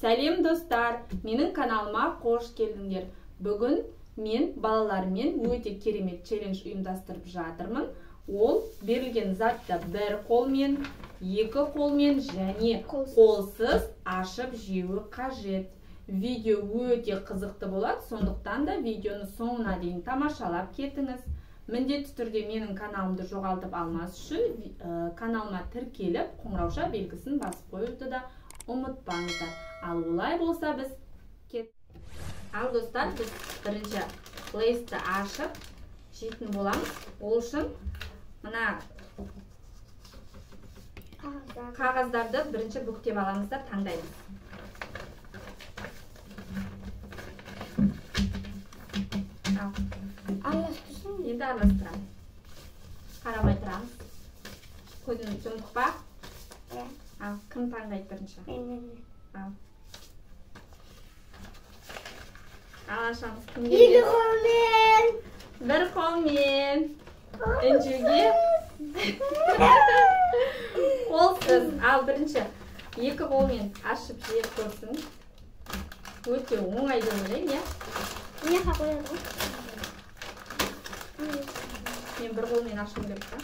Сәлем достар, менің каналыма қош келдіңдер. Бүгін мен балалармен өте керемет челлендж ұйымдастырып жатырмын. Ол берілген затты бір қолмен, екі қолмен және қолсыз ашып жеуі қажет. Видео өте қызықты болады, сондықтан да видеоны соңына дейін тамашалап кетіңіз. Міндетті түрде менің каналымды жоғалтып алмас үшін каналыма тіркеліп, қоңырауша белгісін басып қоюды да ұмытпаңыздар. Ал олай болса біз Ал достар, біз бірінші лейсті ашып жейтін боламыз. Ол үшін мына қағаздарды бірінші бүктеп аламыздар, таңдаймыз. Енді араластырамыз. Қарамай тұрамыз. Көзін жұмдық па? Ал, кім таңдайды бірінші? Ал. Ал, ашамыз. Екі қолмен. Бір қолмен. Інжуге. Қолсыз. Ал, бірінші. Екі қолмен ашып жеп көрсін. Өте оңай деп ойлаймын, иә? Не қойды? Мен бір қолмен ашуым керек па?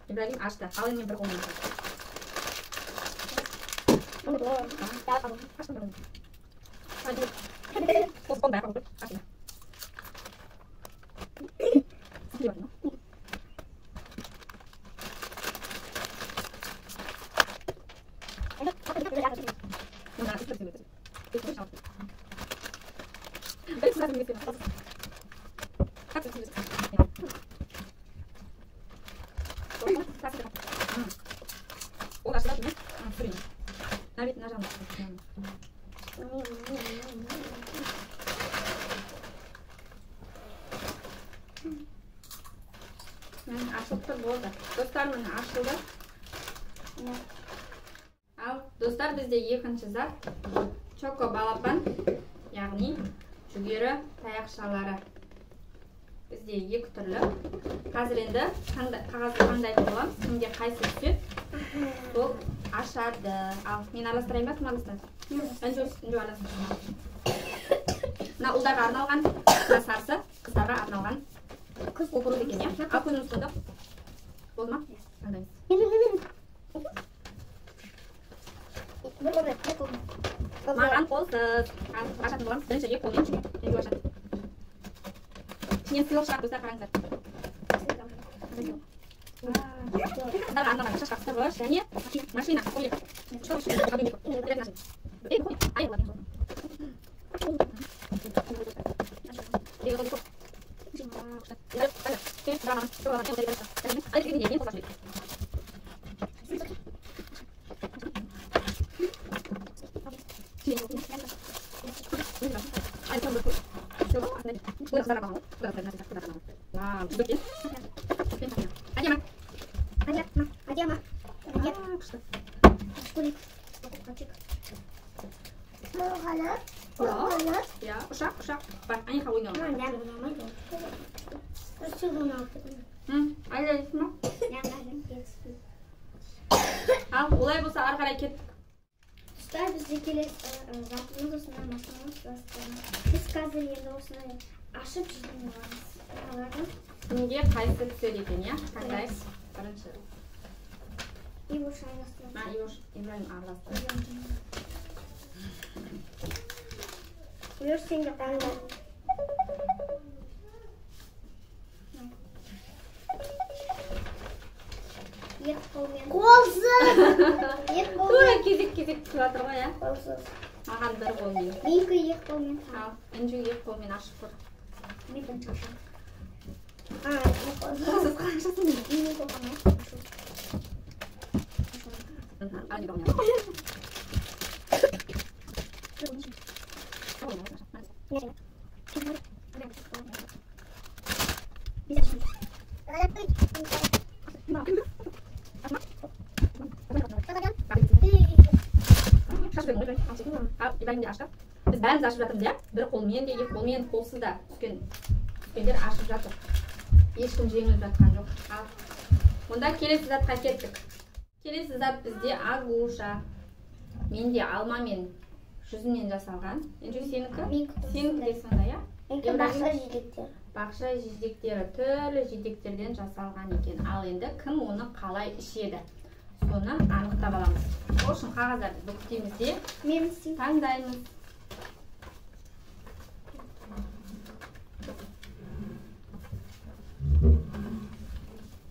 Ибрагим ашты. Ал мен бір қолмен ашты. Ашылды болды. Достар, міне ашылды. Ал, достар, бізде екінші зат чоко балапан, яғни жүгері таяқшалары. Бізде екі түрлі. Қазір енді қағазды қандайтын боламыз. Кімге қайсы түседі, ол ашады. Ал, мен араластырайын ба, кім араластырады? Үнжу араластырады. Мына ұлдарға арналған, мына сарысы қыздарға арналған кукуруз екен, иә? Ал, көзіміз тұнды. Болды ма? Таңдаймыз. Маған қолсыз. Ашатын боламыз. Бірінші екі қолмен жүгері ашады. Ішінен сыйлық шығады, достар, қараңыздар. Қыздарға арналған шашқақтырғыш және машина. Ya, uşak. Bak, aynı kavga oynuyor. Ayda mı? Al, olay bolsa ары қарай кеттік. Достар, бізде келесі затымыз осындай машинамыз бастырмыз. Біз қазір енді осындай ашып жейтін боламыз. Кімге қайсы түседі екен, иә? Таңдайсыз. Бірінші. Ивош араластырады. Ивош, Ибрагим араластырады. Ивош, сен де таңда. Екі қолмен. Қолсыз! Екі қолмен. Тура кезек түсіп жатыр ғой, иә? Қолсыз. Маған бір қолмен. Менікі екі қолмен. Ал, Інжу екі қолмен ашып көр. Мен бірінші ашам. Екі қолсыз. Қолсыз қалай ашасың? Мен екі қолмен ашам. Ибрагимді ашты. Біз бәріміз ашып жатырмыз, иә? Бір қолмен де, екі қолмен, қолсыз да түскендер ашып жатыр. Ешкім жеңіліп жатқан жоқ. Ал Онда келесі затқа кеттік. Келесі зат бізде агуша. Менде алма мен жүзімнен жасалған. Енді сенікі? Сенікі де сондай, я? Бақша жидектер. Бақша жидектері түрлі жидектерден жасалған екен. Ал енді кім оны қалай ішеді? Соны анықтап аламыз. Ол үшін қағаздарды бүктейміз де таңдаймыз.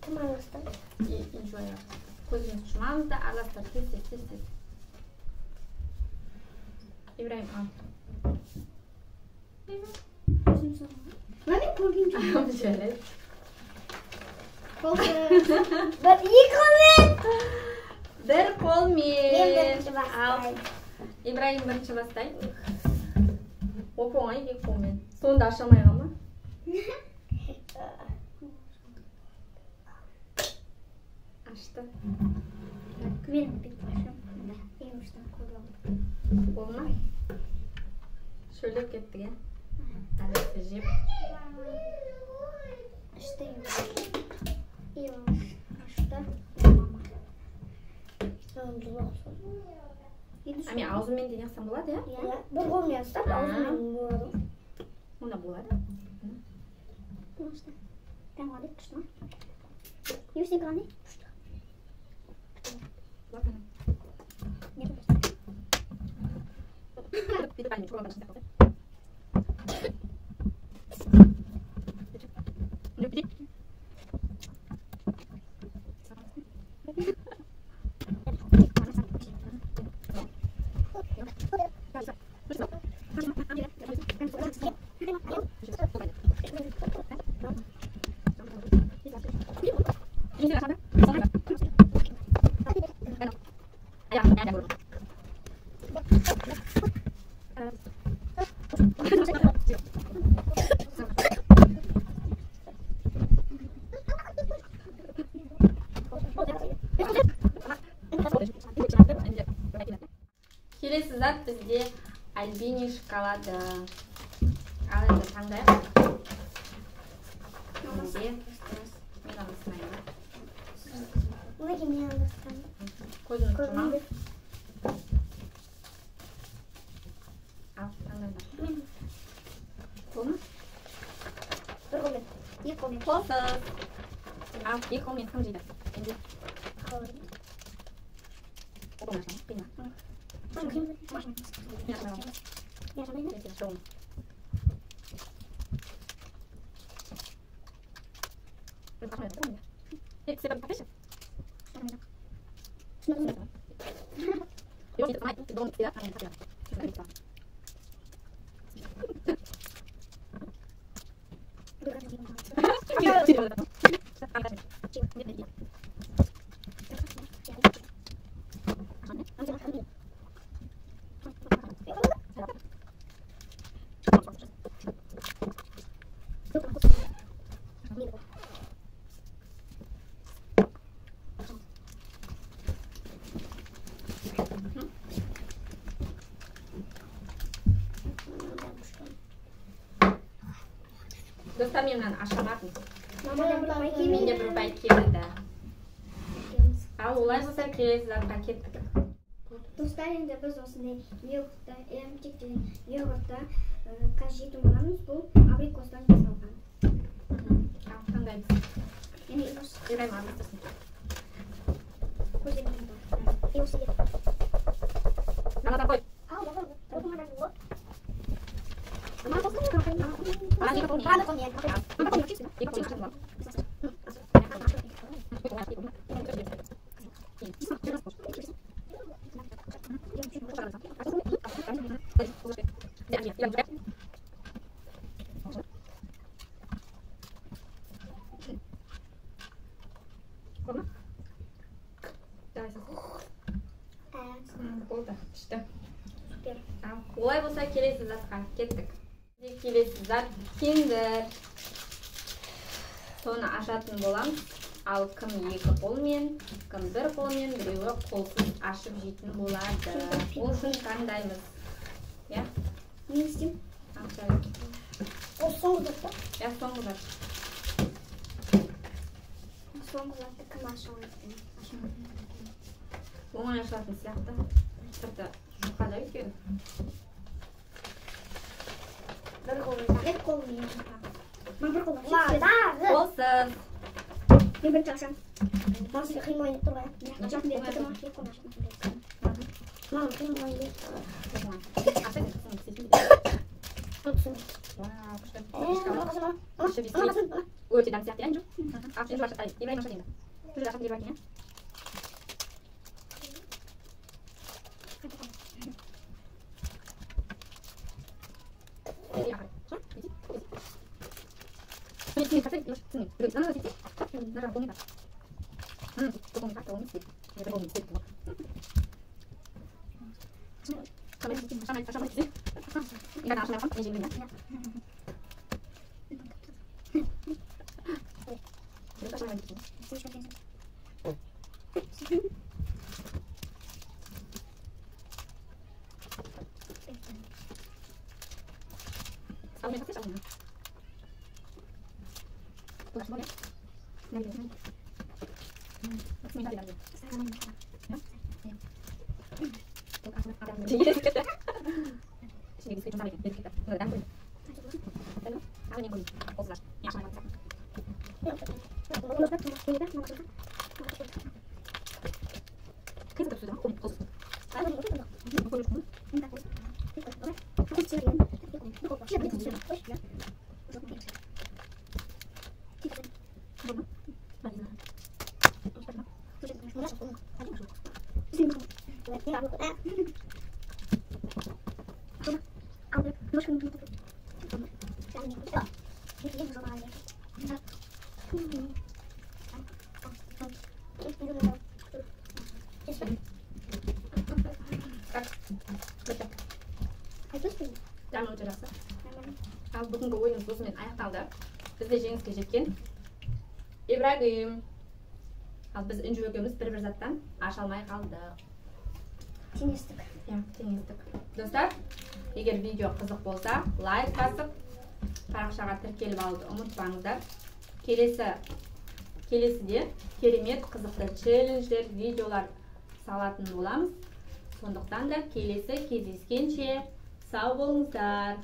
Кім араластырады? Көзімізді жұмамыз да араластырып тез. Ибраим, ал. Маме көрген жоқ. Жарайды. Бір Бір қолмен. қолмен. Мен бірінші бастаймын. Ибраим бірінші бастайды. Оп-оңай екі қолмен. Сонда аша алмай қалма. Ашты. Мен бүйтіп ашамын. Ең ұштан қолым. Болма. Шөлеп кеттік, е? Әлетті жеп. Ашты ең. Ашты. Мама. Ами аузымен денеқсан болады, е? Иә. Бір қолмен ұстап, аузымен болады. Онда болады. Ашты. Таңғады, күшті ма? Емістен қандай? Ладно. Не тұрмыз? Бүйтіп әлмен шоғалған шында қалды. Келесі зат бізде альбини шоколады. Ал енді таңдайық. Менде мен алыстырайын. Олеке мен алыстырайын. Көзімді жұмам. Ал, таңдайын. Қолма? Бір қолмен. Екі қолмен. Қолсыз. Ал, екі қолмен кім жейді? Енді. Қолмен. Қолмен ашамын. Қима. Мен ашамын. Мен ашамын. Мен ашамын. Мен ашамын. Сепа покажи. Его не знает, ты должен себя, а не себя. Достар мен мынаны ашамадым. Менде бір бай келді. Ал олай болса келесі затқа кеттік. Достар, енді біз осындай йогуртта, эмчек деген йогуртта кажету аламыз. Бұл абрикостан жасалған. Ал таңдаймыз. Енді осы Ибраим алыстырсын. көземін бар. Осы ет. Ана қой. Ал, бағыр. Оқымадан бұл. Болды, ішті. Олай болса келесі затқа кеттік. Келесі зат киндер. Соны ашатын боламыз. Ал кім екі қолмен, кім бір қолмен, біреуі қолсыз ашып жейтін болады. Ол үшін таңдаймыз. Я? Не істеймін? Ол соңғы зат па? Я соңғы зат. соңғы затты кім аша алады? Оңай ашылатын сияқты. Сырты жұқада екен. Бір қолмен. Мен бір қолмен. Қолсыз. Мен бірінші ашам. Маған сізге қиын ойнап тұр ғой. Ашатын беріп тұрды ма? Екі қолмен ашатын беріп. Маған қиын ойнап Өте дәм сияқты енді. Енді ашат, Ибрайым ашат енді. Жүр ашат беріп әкене. Өте жақсы. Ал бүгінгі ойынымыз осымен аяқталды. Біз де жеңіске жеткен. Ибрагим. Ал біз Інжу екеуміз бір заттан аша алмай қалдық. Теңестік. Теңестік. Достар, егер видео қызық болса, лайк басып, парақшаға тіркеліп алуды ұмытпаңыздар. Келесіде керемет қызықты челлендждер, видеолар салатын боламыз. Сондықтан да келесі кездескенше сау болыңыздар.